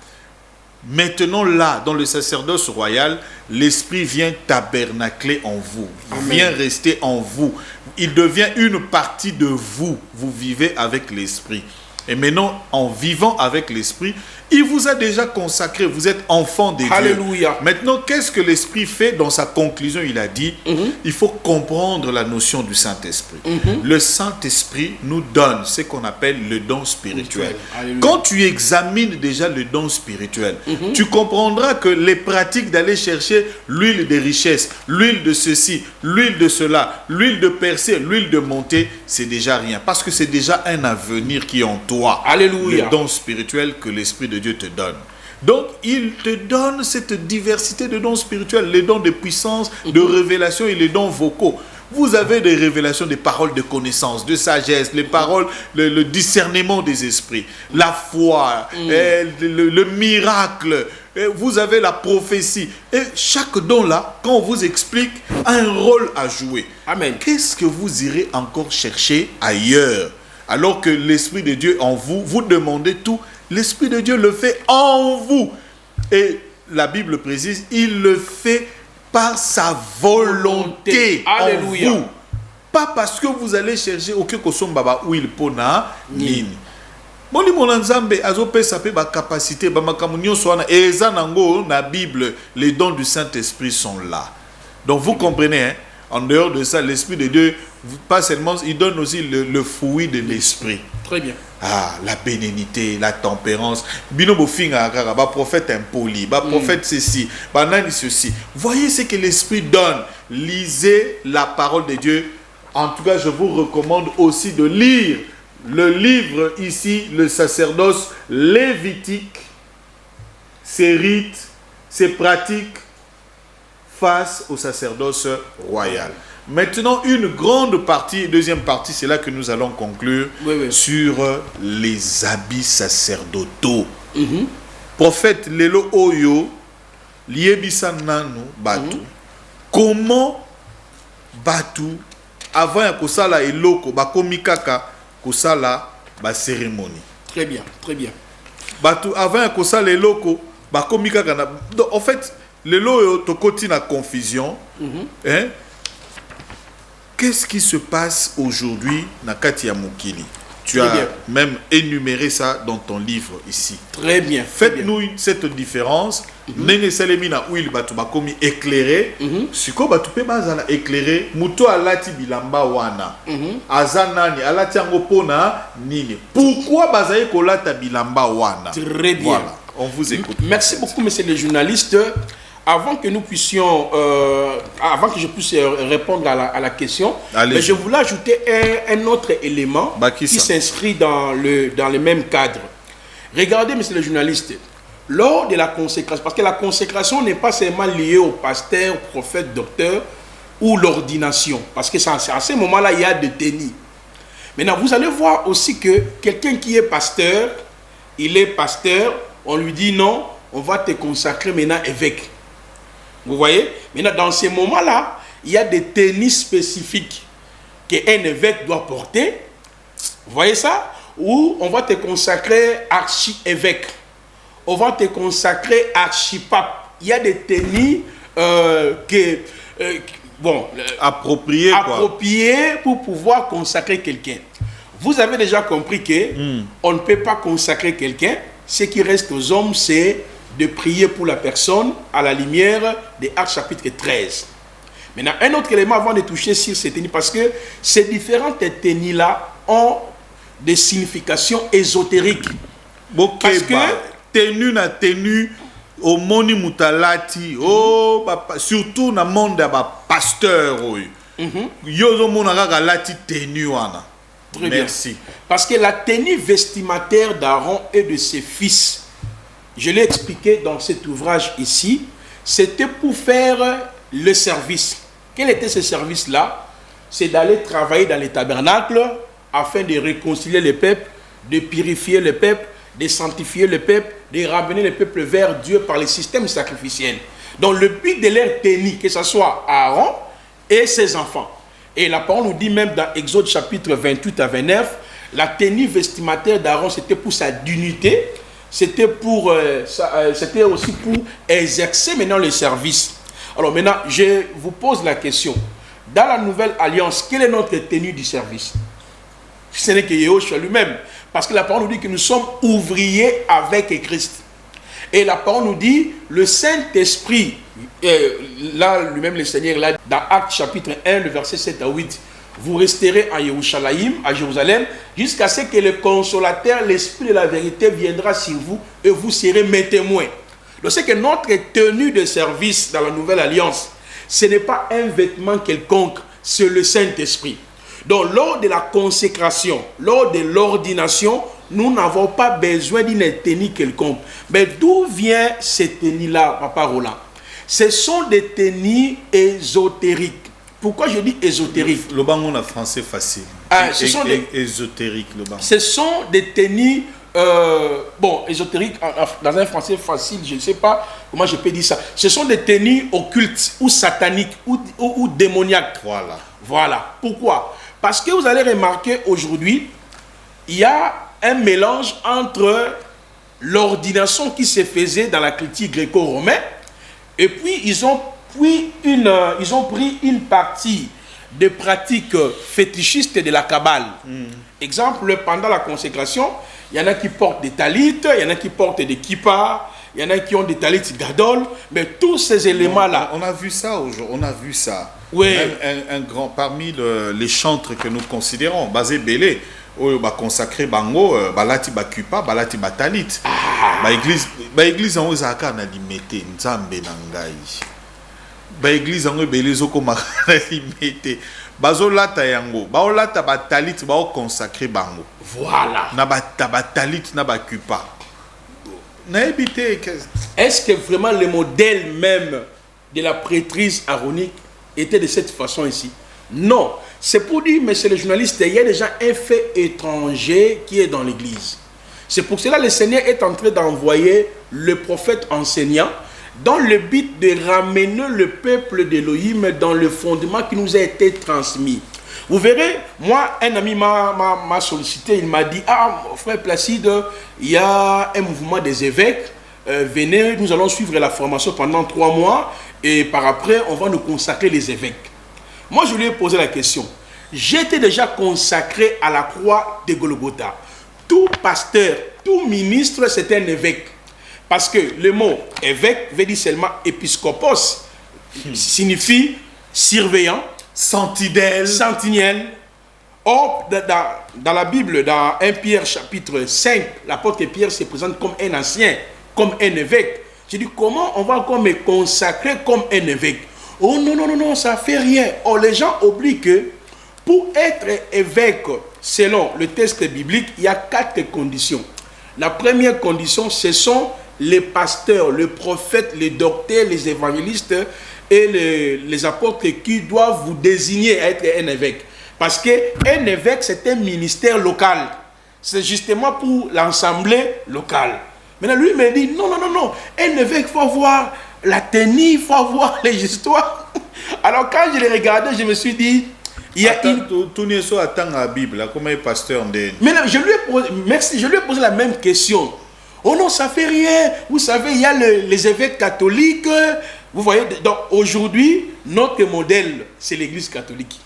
dans le sacerdoce royal, l'Esprit vient tabernacler en vous, vient rester en vous. Il devient une partie de vous. Vous vivez avec l'Esprit. Et maintenant, en vivant avec l'Esprit, il vous a déjà consacré. Vous êtes enfant de Dieu. Alléluia. Maintenant, qu'est-ce que l'Esprit fait? Dans sa conclusion, il a dit, il faut comprendre la notion du Saint-Esprit. Le Saint-Esprit nous donne ce qu'on appelle le don spirituel. Quand tu examines déjà le don spirituel, tu comprendras que les pratiques d'aller chercher l'huile de richesse, l'huile de ceci, l'huile de cela, l'huile de percer, l'huile de monter, c'est déjà rien. Parce que c'est déjà un avenir qui est en toi. Alléluia. Le don spirituel que l'Esprit de Dieu te donne. Donc, il te donne cette diversité de dons spirituels, les dons de puissance, de révélation et les dons vocaux. Vous avez des révélations, des paroles de connaissance, de sagesse, les paroles, le discernement des esprits, la foi, le miracle. Vous avez la prophétie. Et chaque don-là, quand on vous explique, a un rôle à jouer. Amen. Qu'est-ce que vous irez encore chercher ailleurs? Alors que l'Esprit de Dieu en vous, vous demandez tout, l'Esprit de Dieu le fait en vous. Et la Bible précise, il le fait par sa volonté en vous. Pas parce que vous allez chercher aucun kosomba ou il pona nini. Moni monanzambe azopesa pe ba capacité ba makamunyo soana ezanango na Bible, les dons du Saint-Esprit sont là. Donc vous comprenez, en dehors de ça, l'Esprit de Dieu, pas seulement, il donne aussi le fruit de l'Esprit. Très bien. La bénignité, la tempérance. Binobo finga ba prophète impoli, ba prophète ceci, ba nani ceci. Voyez ce que l'Esprit donne. Lisez la parole de Dieu. En tout cas, je vous recommande aussi de lire le livre ici, le sacerdoce lévitique, ses rites, ses pratiques face au sacerdoce royal. Maintenant, une grande partie, deuxième partie, c'est là que nous allons conclure sur les habits sacerdotaux. Prophète Lelo Oyo, Liebisa Nanu Batu, comment Batu avant ya kosala eloko bakomi kaka kosala ba cérémonie. Très bien, très bien. Batu avant ya kosala eloko bakomi kaka na. Donc en fait lelo tokoti na confusion. Hein? Qu'est-ce qui se passe aujourd'hui na kati ya mokili? Tu as même énuméré ça dans ton livre ici. Très bien. Faites-nous cette différence. Nene Salemina ouil batu bakomi éclairé. Siko batu pe bazala éclairé. Muto alati bilamba wana. Azanani alati yango pona nini. Pourquoi bazaye kolata bilamba wana? Très bien. Voilà. On vous écoute. Merci beaucoup, monsieur le journaliste. Avant que nous puissions, avant que je puisse répondre à la question, je voulais ajouter un autre élément qui s'inscrit dans le même cadre. Regardez, monsieur le journaliste, lors de la consécration, parce que la consécration n'est pas seulement liée au pasteur, au prophète, docteur ou l'ordination, parce que à ce moment-là, il y a des tennis. Maintenant, vous allez voir aussi que quelqu'un qui est pasteur, il est pasteur, on lui dit non, on va te consacrer maintenant évêque. Vous voyez? Maintenant, dans ces moments-là, il y a des tennis spécifiques qu'un évêque doit porter. Vous voyez ça? Ou on va te consacrer archi-évêque. On va te consacrer archipape. Il y a des tennis appropriés pour pouvoir consacrer quelqu'un. Vous avez déjà compris que on ne peut pas consacrer quelqu'un. Ce qui reste aux hommes, c'est de prier pour la personne à la lumière des Actes chapitre 13. Maintenant, un autre élément avant de toucher sur ces tennis, parce que ces différentes tennis-là ont des significations ésotériques. Parce que tenue na tenue au moni mutalati surtout na monde ya pasteur yozo mona kaka lati tenue wana. Merci. Bien. Parce que la tenue vestimentaire d'Aaron et de ses fils, je l'ai expliqué dans cet ouvrage ici, c'était pour faire le service. Quel était ce service-là? C'est d'aller travailler dans les tabernacles afin de réconcilier le peuple, de purifier le peuple, de sanctifier le peuple, de ramener le peuple vers Dieu par les systèmes sacrificiels. Donc le but de leur tenue, que ce soit Aaron et ses enfants. Et la parole nous dit même dans Exode chapitre 28 à 29, la tenue vestimentaire d'Aaron, c'était pour sa dignité, c'était aussi pour exercer maintenant le service. Alors maintenant, je vous pose la question. Dans la nouvelle alliance, quelle est notre tenue du service? Ce n'est que Yahushua lui-même. Parce que la parole nous dit que nous sommes ouvriers avec Christ. Et la parole nous dit, le Saint-Esprit, là lui-même le Seigneur, là, dans Actes chapitre 1, le verset 7 à 8, vous resterez à Yerushalayim, à Jérusalem, jusqu'à ce que le consolateur, l'Esprit de la vérité, viendra sur vous et vous serez mes témoins. Donc c'est que notre tenue de service dans la nouvelle alliance, ce n'est pas un vêtement quelconque, c'est le Saint-Esprit. Donc lors de la consécration, lors de l'ordination, nous n'avons pas besoin d'une tenue quelconque. Mais d'où vient cette tenue-là, Papa Roland? Ce sont des tenues ésotériques. Pourquoi je dis ésotérique? Le banc, on a français facile. Ce sont des ésotériques, le banc. Ce sont des tenues, ésotériques, dans un français facile, je ne sais pas comment je peux dire ça. Ce sont des tenues occultes, ou sataniques, ou démoniaques. Voilà. Pourquoi? Parce que vous allez remarquer aujourd'hui, il y a un mélange entre l'ordination qui se faisait dans la critique gréco-romaine, et puis ils ont pris une partie des pratiques fétichistes de la Kabbale. Exemple, pendant la consécration, il y en a qui portent des talites, il y en a qui portent des kippas, il y en a qui ont des talites gadol, mais tous ces éléments-là... On a vu ça aujourd'hui, on a vu ça. Oui. Même un grand, parmi les chantres que nous considérons, basé Bélé, consacré bango, balati bakupa, balati batalit. Église en Osaka na limité, nzambe nangai. Église en Belezo ko makana limité. Bazolata yango, baolata batalit, bao consacré bango. Voilà. Na batalit na bakupa. Na évité. Est-ce que vraiment le modèle même de la prêtrise aronique était de cette façon ici? Non. C'est pour dire, monsieur le journaliste, il y a déjà un fait étranger qui est dans l'église. C'est pour cela que le Seigneur est en train d'envoyer le prophète enseignant dans le but de ramener le peuple d'Élohim dans le fondement qui nous a été transmis. Vous verrez, moi, un ami m'a sollicité, il m'a dit, ah, frère Placide, il y a un mouvement des évêques, venez, nous allons suivre la formation pendant 3 mois, et par après, on va nous consacrer les évêques. Moi, je lui ai posé la question. J'étais déjà consacré à la croix de Golgotha. Tout pasteur, tout ministre, c'est un évêque. Parce que le mot évêque veut dire seulement épiscopos, signifie surveillant, sentinelle. Or, dans la Bible, dans 1 Pierre chapitre 5, l'apôtre Pierre se présente comme un ancien, comme un évêque. J'ai dit, comment on va encore me consacrer comme un évêque? Oh non, ça ne fait rien. Or, les gens oublient que pour être évêque, selon le texte biblique, il y a 4 conditions. La première condition, ce sont les pasteurs, les prophètes, les docteurs, les évangélistes et les apôtres qui doivent vous désigner à être un évêque. Parce qu'un évêque, c'est un ministère local. C'est justement pour l'assemblée locale. Maintenant, lui me dit, non. Un évêque, il faut avoir la tenue, il faut avoir les histoires. Alors, quand je l'ai regardé, je me suis dit, il y a la Bible, comment est pasteur en dehors. Mais là, je lui ai posé la même question. Oh non, ça fait rien. Vous savez, il y a les évêques catholiques. Vous voyez, donc aujourd'hui, notre modèle, c'est l'église catholique.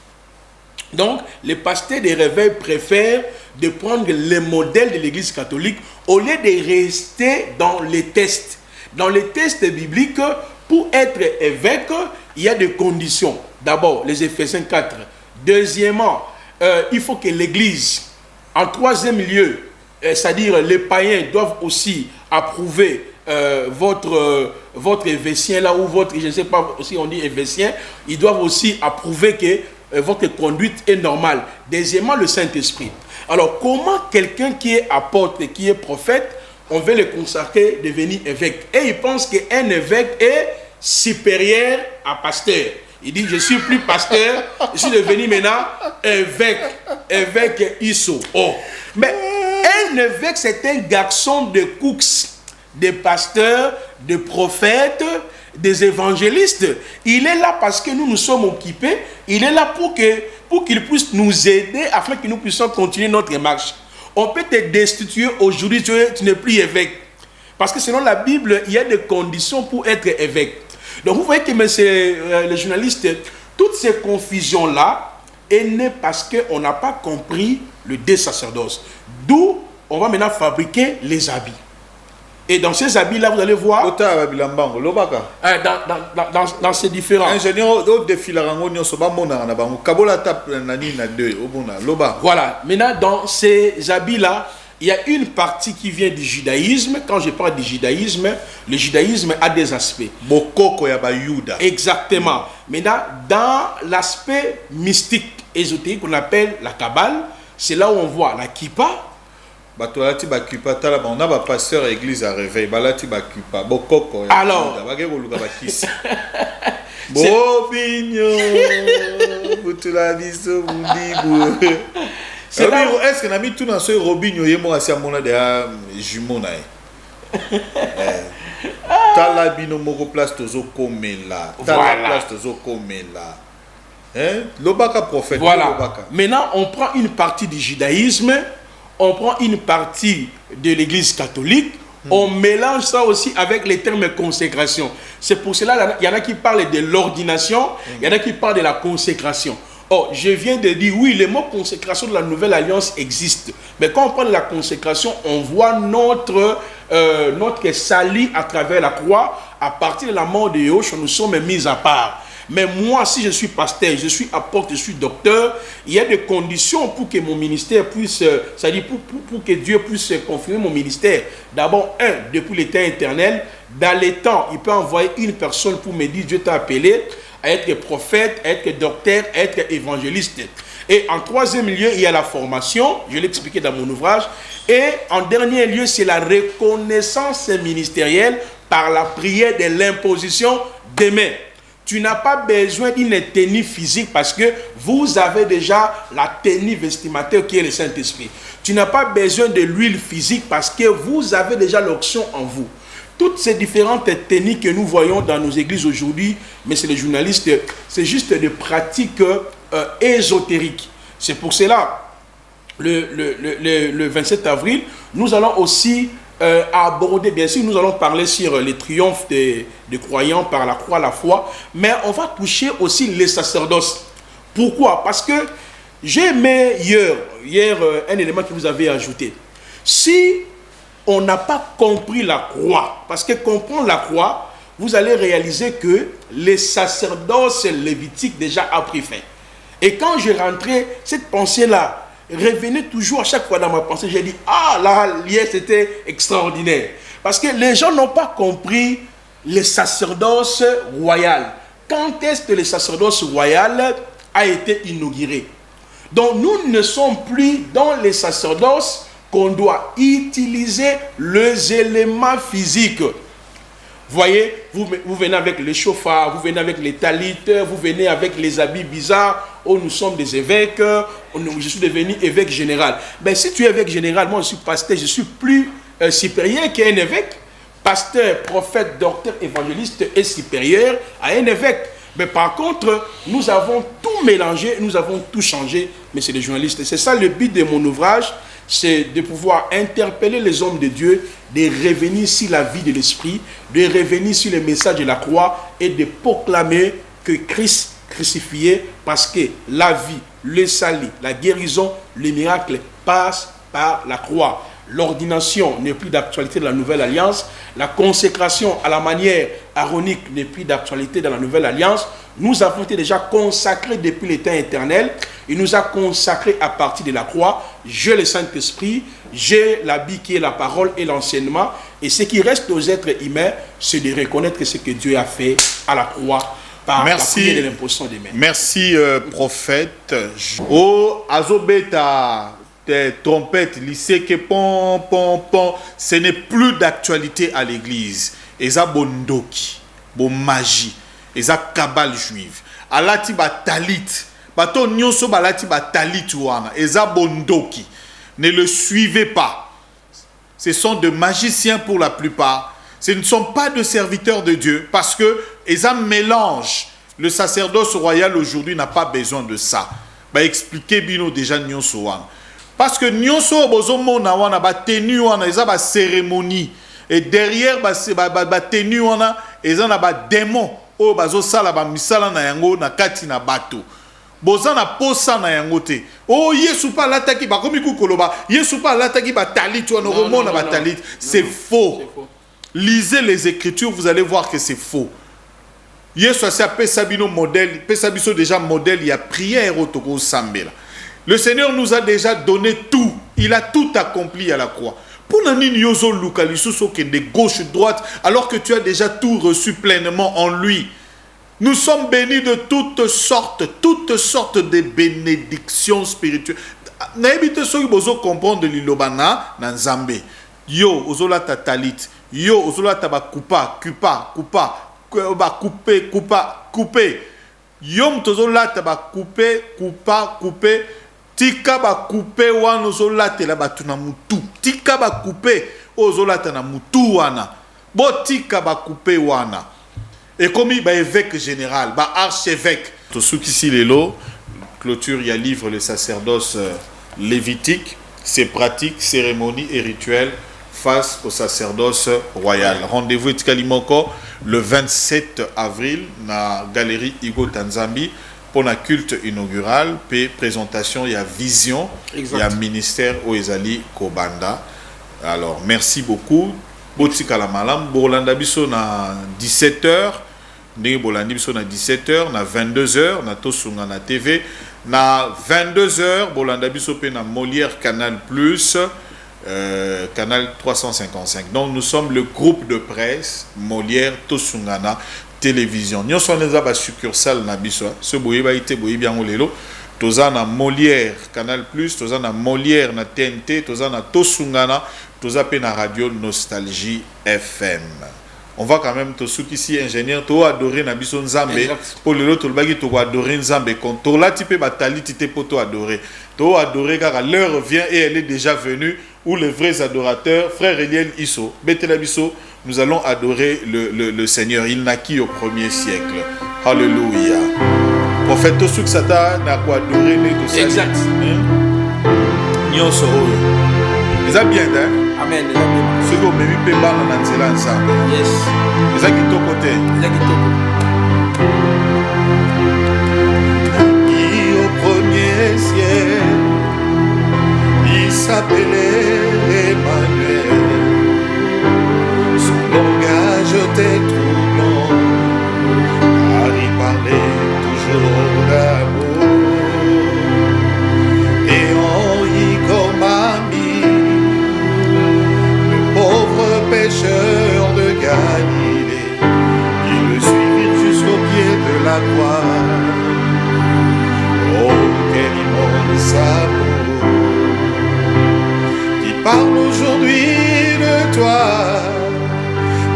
Donc, les pasteurs des réveils préfèrent de prendre le modèle de l'église catholique au lieu de rester dans les tests. Dans les tests bibliques, pour être évêque, il y a des conditions. D'abord, les Éphésiens 4. Deuxièmement, il faut que l'église, en troisième lieu, c'est-à-dire les païens doivent aussi approuver votre évêcien là, ou votre, je ne sais pas si on dit évêcien, ils doivent aussi approuver que votre conduite est normale. Deuxièmement, le Saint-Esprit. Alors, comment quelqu'un qui est apôtre, qui est prophète, on veut le consacrer, devenir évêque? Et il pense qu'un évêque est supérieur à pasteur. Il dit, je suis plus pasteur, je suis devenu maintenant évêque Isso. Oh. Mais un évêque, c'est un garçon de cooks, des pasteurs, des prophètes, des évangélistes. Il est là parce que nous nous sommes occupés. Il est là pour qu'il puisse nous aider afin que nous puissions continuer notre marche. On peut te destituer aujourd'hui, tu n'es plus évêque. Parce que selon la Bible, il y a des conditions pour être évêque. Donc vous voyez que les journalistes, toutes ces confusions-là est née parce qu'on n'a pas compris le désacerdoce. D'où on va maintenant fabriquer les habits. Et dans ces habits-là, vous allez voir... Dans ces différents... Voilà. Maintenant, dans ces habits-là, il y a une partie qui vient du judaïsme. Quand je parle du judaïsme, le judaïsme a des aspects. Exactement. Maintenant, dans l'aspect mystique, ésotérique, qu'on appelle la Kabbale, c'est là où on voit la kippa. On a un pasteur église à réveil. Alors, est-ce que nous avons tout dans ce Robinho et moi c'est mon jumeau tala bino moko place tozo komela tala place tozo komela lobaka prophète. Voilà. Maintenant on prend une partie du judaïsme, on prend une partie de l'église catholique, on mélange ça aussi avec les termes consécration. C'est pour cela il y en a qui parlent de l'ordination, il y en a qui parlent de la consécration. Oh, je viens de dire, oui, le mot consécration de la nouvelle alliance existe. Mais quand on parle de la consécration, on voit notre salut à travers la croix. À partir de la mort de Yahushua, nous sommes mis à part. Mais moi, si je suis pasteur, je suis apôtre, je suis docteur, il y a des conditions pour que mon ministère puisse, c'est-à-dire pour que Dieu puisse confirmer mon ministère. D'abord, depuis l'état éternel, dans les temps, il peut envoyer une personne pour me dire, Dieu t'a appelé à être prophète, à être docteur, à être évangéliste. Et en troisième lieu, il y a la formation, je l'ai expliqué dans mon ouvrage. Et en dernier lieu, c'est la reconnaissance ministérielle par la prière de l'imposition des mains. Tu n'as pas besoin d'une tenue physique parce que vous avez déjà la tenue vestimentaire qui est le Saint-Esprit. Tu n'as pas besoin de l'huile physique parce que vous avez déjà l'onction en vous. Toutes ces différentes techniques que nous voyons dans nos églises aujourd'hui, mais c'est les journalistes, c'est juste des pratiques ésotériques. C'est pour cela, le 27 avril, nous allons aussi aborder, bien sûr, nous allons parler sur les triomphes des croyants par la croix, la foi, mais on va toucher aussi les sacerdoces. Pourquoi? Parce que j'ai aimé hier un élément que vous avez ajouté. Si on n'a pas compris la croix, parce que comprendre la croix, vous allez réaliser que les sacerdoces lévitiques déjà a pris fin. Et quand je rentrais, cette pensée-là revenait toujours à chaque fois dans ma pensée. J'ai dit, ah là, hier c'était extraordinaire. Parce que les gens n'ont pas compris les sacerdoces royales. Quand est-ce que les sacerdoces royales a été inauguré? Donc nous ne sommes plus dans les sacerdoces qu'on doit utiliser les éléments physiques. Voyez, vous venez avec les chauffards, vous venez avec les talites, vous venez avec les habits bizarres. Oh, nous sommes des évêques, je suis devenu évêque général. Ben, si tu es évêque général, moi je suis pasteur, je suis plus supérieur qu'un évêque. Pasteur, prophète, docteur, évangéliste est supérieur à un évêque. Mais par contre, nous avons tout mélangé, nous avons tout changé, mais c'est les journalistes. C'est ça le but de mon ouvrage, c'est de pouvoir interpeller les hommes de Dieu, de revenir sur la vie de l'esprit, de revenir sur le message de la croix et de proclamer que Christ crucifié, parce que la vie, le salut, la guérison, le miracle passent par la croix. L'ordination n'est plus d'actualité dans la Nouvelle Alliance. La consécration à la manière aronique n'est plus d'actualité dans la Nouvelle Alliance. Nous avons été déjà consacrés depuis le temps éternel. Il nous a consacrés à partir de la croix. J'ai le Saint-Esprit, j'ai l'habit qui est la parole et l'enseignement. Et ce qui reste aux êtres humains, c'est de reconnaître ce que Dieu a fait à la croix par la prière de l'imposition des mains. Merci, prophète. Oh, Azobeta. Trompette, lycée, que pom, pom, pom, ce n'est plus d'actualité à l'église. Eza bondoki, bon magie, eza kabale juive. Alati ba talit, bato nyonso balati ba talit wana, eza bondoki. Ne le suivez pas. Ce sont de magiciens pour la plupart. Ce ne sont pas de serviteurs de Dieu parce que eza mélange. Le sacerdoce royal aujourd'hui n'a pas besoin de ça. Bah expliquez bino déjà nyonso wana. Parce que nyonso bozomona wana ba tenue wana eza ba cérémonie et derrière ba tenue wana eza na ba démon o bazo sala ba misala na yango na kati na bato bozana posa na yango te o Yesu pa lataki ba komi kukoloba Yesu pa lataki ba talit wana romona ba talit c'est faux. Lisez les Écritures, vous allez voir que c'est faux. Yesu a pesabino modèle, pesabiso déjà modèle, il y a prière au toko sambela. Le Seigneur nous a déjà donné tout. Il a tout accompli à la croix. Pour nani yozo lukalisu soke de gauche droite, alors que tu as déjà tout reçu pleinement en lui. Nous sommes bénis de toutes sortes de bénédictions spirituelles. Naibite soki bozo comprendre l'ilobana na Nzambe. Yo ozola ta talit. Yo ozola ta ba kupa ba couper. Yo mtozola ta ba couper. Tika ba coupe wana ozolate la batu na mutu. Tika ba coupe ozolate na mutu wana. Bo tika ba coupe wana. Et comme ba évêque général, ba archevêque. Tout ce qui ici lelo, clôture, il y a livre le sacerdoce lévitique, ses pratiques, cérémonies et rituels face au sacerdoce royal. Rendez-vous Etikalimoko le 27 avril na galerie Igo Tanzambi. Pour la culte inaugural, puis présentation, il y a vision, il y a ministère au Ezali Kobanda. Alors, merci beaucoup. Botika la malam, Bolanda biso na 17h, Ndenge Bolanda biso na 17h, na 22h, na Tosunga na TV, na 22h, Bolanda biso pe na Molière Canal Plus, Canal 355. Donc, nous sommes le groupe de presse Molière Tosungana télévision. Nous sommes les succursales na biso. Ce boye ba ite boye bien lelo. Toza na Molière Canal Plus, toza na Molière na TNT, toza na Tosungana, toza pe na Radio Nostalgie FM. On va quand même tous ici ingénieur to adorer na biso Nzambe pour le lot bagi to adorer Nzambe quand to la type batali tité pour to adorer car l'heure vient et elle est déjà venue où les vrais adorateurs frère Eliel Isso Betela biso nous allons adorer le Seigneur. Il naquit au 1er siècle. Alléluia. fait, tout ce que ça t'a quoi adoré, tout ça. Exact. Nyon so oyo. Eza bien, hein? Amen. Eza bien. Ce que vous m'avez fait bana na nzela ensemble. Yes. Eza kitoko te. Eza kitoko. Qui au premier ciel, il s'appelait Emmanuel. Son langage était troublant, car il parlait toujours d'amour. Et Henri comme ami, le pauvre pêcheur de Galilée, qui le suivit jusqu'au pied de la croix. Oh, quel immense amour, qui parle aujourd'hui de toi,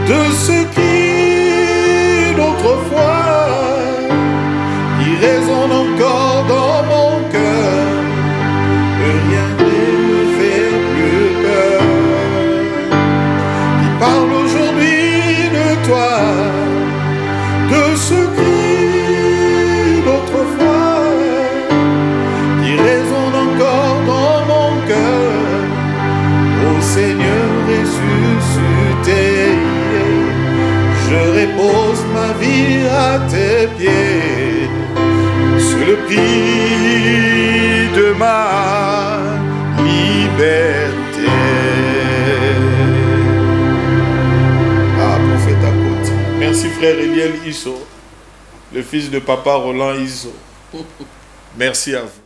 de ce qui d'autrefois, qui résonne encore dans mon cœur, que rien ne me fait plus peur, qui parle aujourd'hui de toi, de ce qui d'autrefois, qui résonne encore dans mon cœur, ô Seigneur ressuscité. Je repose ma vie à tes pieds, sur le prix de ma liberté. Ah, prophète à côté. Merci frère Eliel Isso, le fils de papa Roland Isso. Merci à vous.